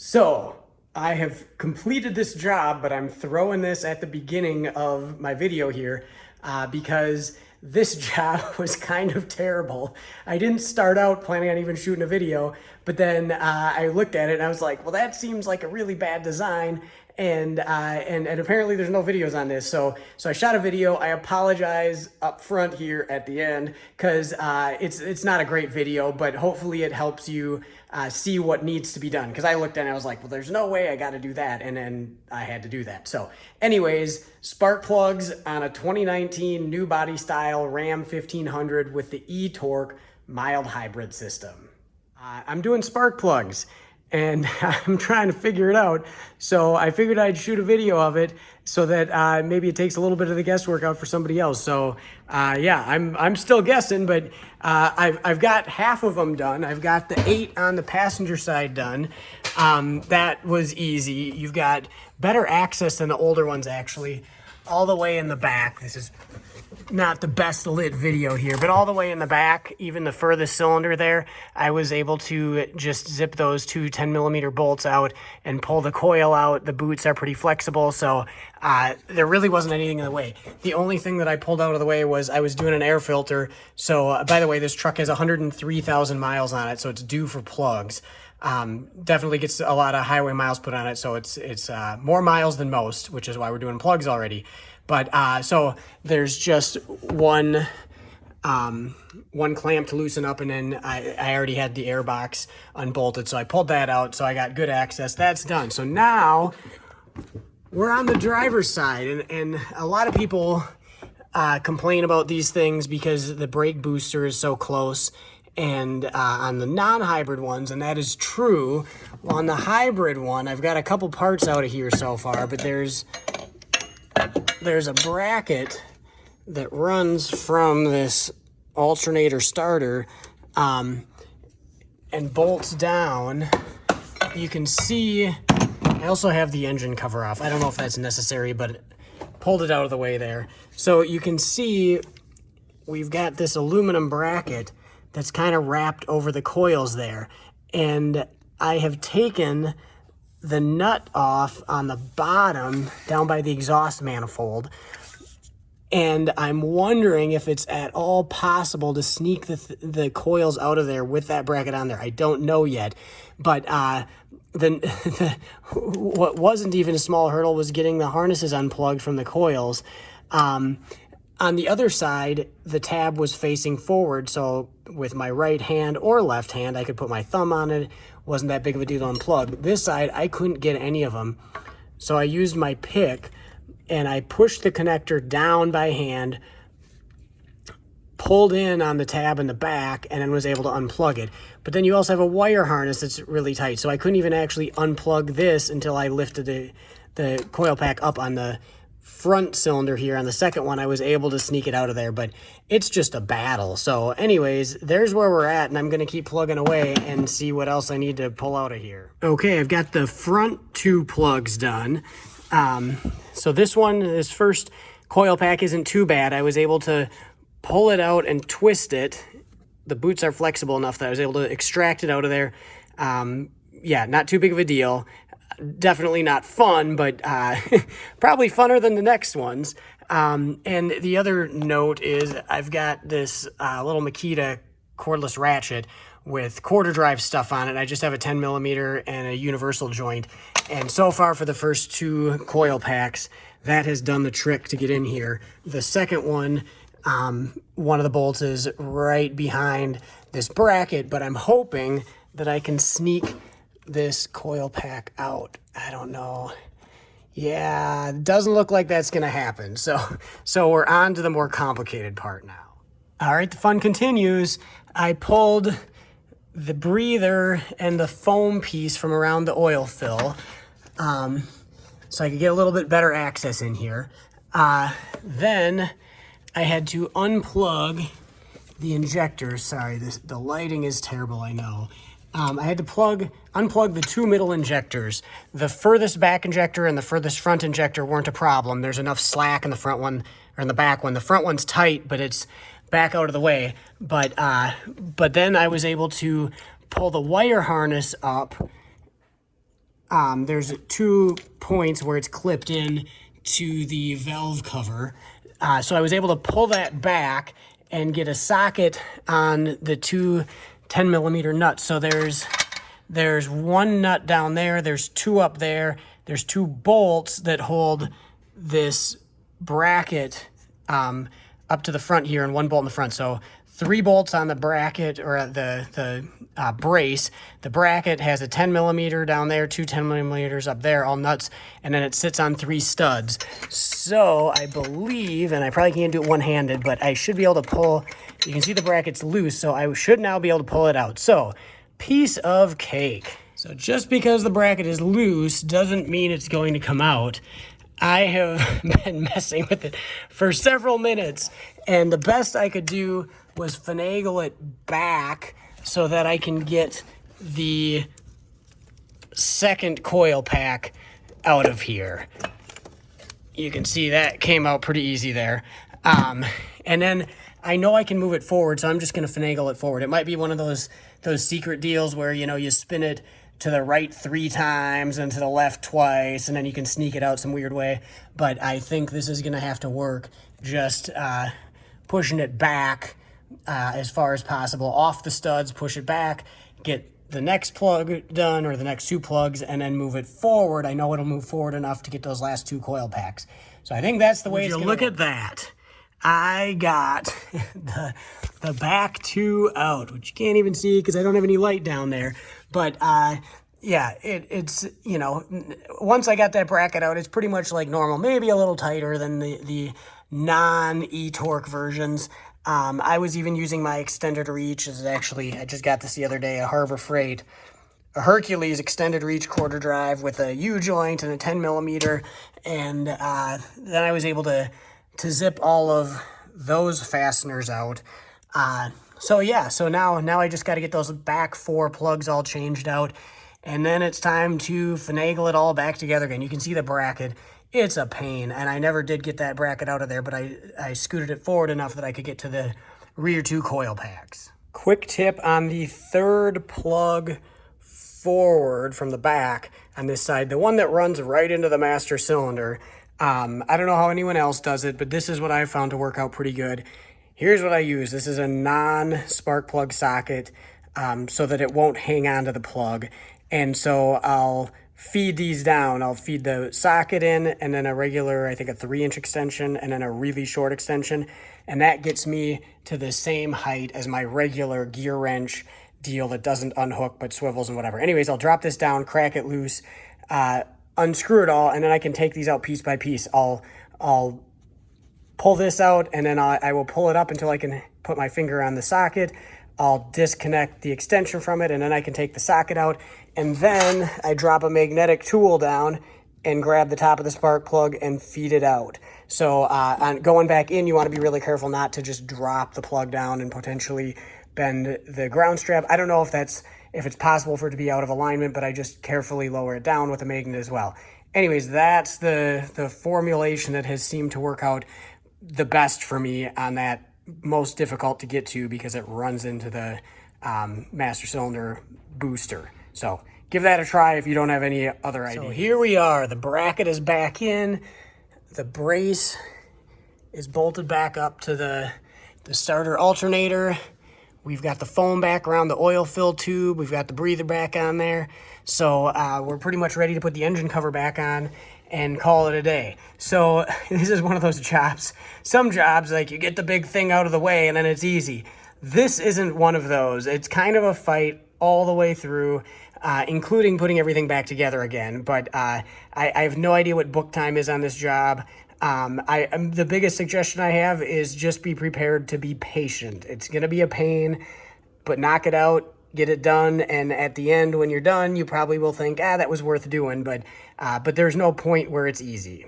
So I have completed this job, but I'm throwing this at the beginning of my video here because this job was kind of terrible. I didn't start out planning on even shooting a video, but then I looked at it and I was like, well, that seems like a really bad design. And apparently there's no videos on this. So I shot a video. I apologize up front here at the end because it's not a great video, but hopefully it helps you see what needs to be done. Because I looked at it and I was like, well, there's no way I got to do that. And then I had to do that. So anyways, spark plugs on a 2019 new body style Ram 1500 with the E-torque mild hybrid system. I'm doing spark plugs and I'm trying to figure it out. So I figured I'd shoot a video of it so that maybe it takes a little bit of the guesswork out for somebody else. So yeah, I'm still guessing, but I've got half of them done. I've got the 8 on the passenger side done. That was easy. You've got better access than the older ones actually, all the way in the back. This is not the best lit video here, but all the way in the back, even the furthest cylinder there, I was able to just zip those two 10mm bolts out and pull the coil out. The boots are pretty flexible, so there really wasn't anything in the way. The only thing that I pulled out of the way was I was doing an air filter. So by the way, this truck has 103,000 miles on it, so it's due for plugs. Definitely gets a lot of highway miles put on it, so it's more miles than most, which is why we're doing plugs already. But so there's just one clamp to loosen up, and then I already had the air box unbolted, so I pulled that out, so I got good access. That's done. So now we're on the driver's side, and a lot of people complain about these things because the brake booster is so close and on the non-hybrid ones, and that is true. Well, on the hybrid one, I've got a couple parts out of here so far, but there's a bracket that runs from this alternator starter and bolts down. You can see I also have the engine cover off. I don't know if that's necessary, but pulled it out of the way there. So you can see we've got this aluminum bracket that's kind of wrapped over the coils there. And I have taken the nut off on the bottom down by the exhaust manifold. And I'm wondering if it's at all possible to sneak the coils out of there with that bracket on there. I don't know yet. But what wasn't even a small hurdle was getting the harnesses unplugged from the coils. On the other side, the tab was facing forward, so with my right hand or left hand, I could put my thumb on it. Wasn't that big of a deal to unplug. This side, I couldn't get any of them, so I used my pick, and I pushed the connector down by hand, pulled in on the tab in the back, and then was able to unplug it. But then you also have a wire harness that's really tight, so I couldn't even actually unplug this until I lifted the coil pack up on the front cylinder here. On the second one, I was able to sneak it out of there, but it's just a battle. So anyways, there's where we're at, and I'm going to keep plugging away and see what else I need to pull out of here. Okay, I've got the front 2 plugs done. So this first coil pack isn't too bad. I was able to pull it out and twist it. The boots are flexible enough that I was able to extract it out of there. Yeah, not too big of a deal. Definitely not fun, but probably funner than the next ones. And the other note is I've got this little Makita cordless ratchet with quarter drive stuff on it. I just have a 10mm and a universal joint. And so far for the first 2 coil packs, that has done the trick to get in here. The second one, one of the bolts is right behind this bracket, but I'm hoping that I can sneak this coil pack out. I don't know. Yeah, it doesn't look like that's gonna happen. So we're on to the more complicated part now. All right, the fun continues. I pulled the breather and the foam piece from around the oil fill so I could get a little bit better access in here. Then I had to unplug the injector. Sorry, the lighting is terrible, I know. I had to unplug the 2 middle injectors. The furthest back injector and the furthest front injector weren't a problem. There's enough slack in the front one or in the back one. The front one's tight, but it's back out of the way. But then I was able to pull the wire harness up there's 2 points where it's clipped in to the valve cover. So I was able to pull that back and get a socket on the 2 10mm nuts. So there's 1 nut down there, there's 2 up there, there's 2 bolts that hold this bracket up to the front here and 1 bolt in the front. So 3 bolts on the bracket, or the brace. The bracket has a 10mm down there, 2 10mm up there, all nuts, and then it sits on 3 studs. So I believe, and I probably can't do it one-handed, but I should be able to pull, you can see the bracket's loose, so I should now be able to pull it out. So, piece of cake. So just because the bracket is loose doesn't mean it's going to come out. I have been messing with it for several minutes, and the best I could do was finagle it back so that I can get the second coil pack out of here. You can see that came out pretty easy there. And then I know I can move it forward, so I'm just going to finagle it forward. It might be one of those secret deals where, you know, you spin it to the right 3 times and to the left twice, and then you can sneak it out some weird way. But I think this is going to have to work, just pushing it back as far as possible off the studs, push it back, get the next plug done, or the next 2 plugs, and then move it forward. I know it'll move forward enough to get those last 2 coil packs. So I think that's the way it's going to look. At that. I got the back 2 out, which you can't even see because I don't have any light down there. But yeah, it's, you know, once I got that bracket out, it's pretty much like normal, maybe a little tighter than the non-E-torque versions. I was even using my extended reach. This is actually, I just got this the other day, a Harbor Freight, a Hercules extended reach quarter drive with a U-joint and a 10mm. And then I was able to zip all of those fasteners out. So yeah, so now I just got to get those back 4 plugs all changed out. And then it's time to finagle it all back together again. You can see the bracket. It's a pain, and I never did get that bracket out of there, but I scooted it forward enough that I could get to the rear 2 coil packs. Quick tip on the 3rd plug forward from the back on this side, the one that runs right into the master cylinder. I don't know how anyone else does it, but this is what I found to work out pretty good. Here's what I use. This is a non-spark plug socket so that it won't hang on to the plug. And so I'll feed these down. I'll feed the socket in, and then a regular, I think a 3-inch extension, and then a really short extension. And that gets me to the same height as my regular gear wrench deal that doesn't unhook but swivels and whatever. Anyways, I'll drop this down, crack it loose, unscrew it all, and then I can take these out piece by piece. I'll pull this out, and then I will pull it up until I can put my finger on the socket. I'll disconnect the extension from it, and then I can take the socket out, and then I drop a magnetic tool down and grab the top of the spark plug and feed it out. So on going back in, you want to be really careful not to just drop the plug down and potentially bend the ground strap. I don't know if it's possible for it to be out of alignment, but I just carefully lower it down with a magnet as well. Anyways, that's the formulation that has seemed to work out the best for me on that most difficult to get to, because it runs into the master cylinder booster. So give that a try if you don't have any other idea. So here we are. The bracket is back in. The brace is bolted back up to the starter alternator. We've got the foam back around the oil fill tube. We've got the breather back on there. So we're pretty much ready to put the engine cover back on and call it a day. So this is one of those jobs. Some jobs, like, you get the big thing out of the way and then it's easy. This isn't one of those. It's kind of a fight all the way through, including putting everything back together again. But I have no idea what book time is on this job. The biggest suggestion I have is just be prepared to be patient. It's going to be a pain, but knock it out, get it done, and at the end, when you're done, you probably will think, that was worth doing, but there's no point where it's easy.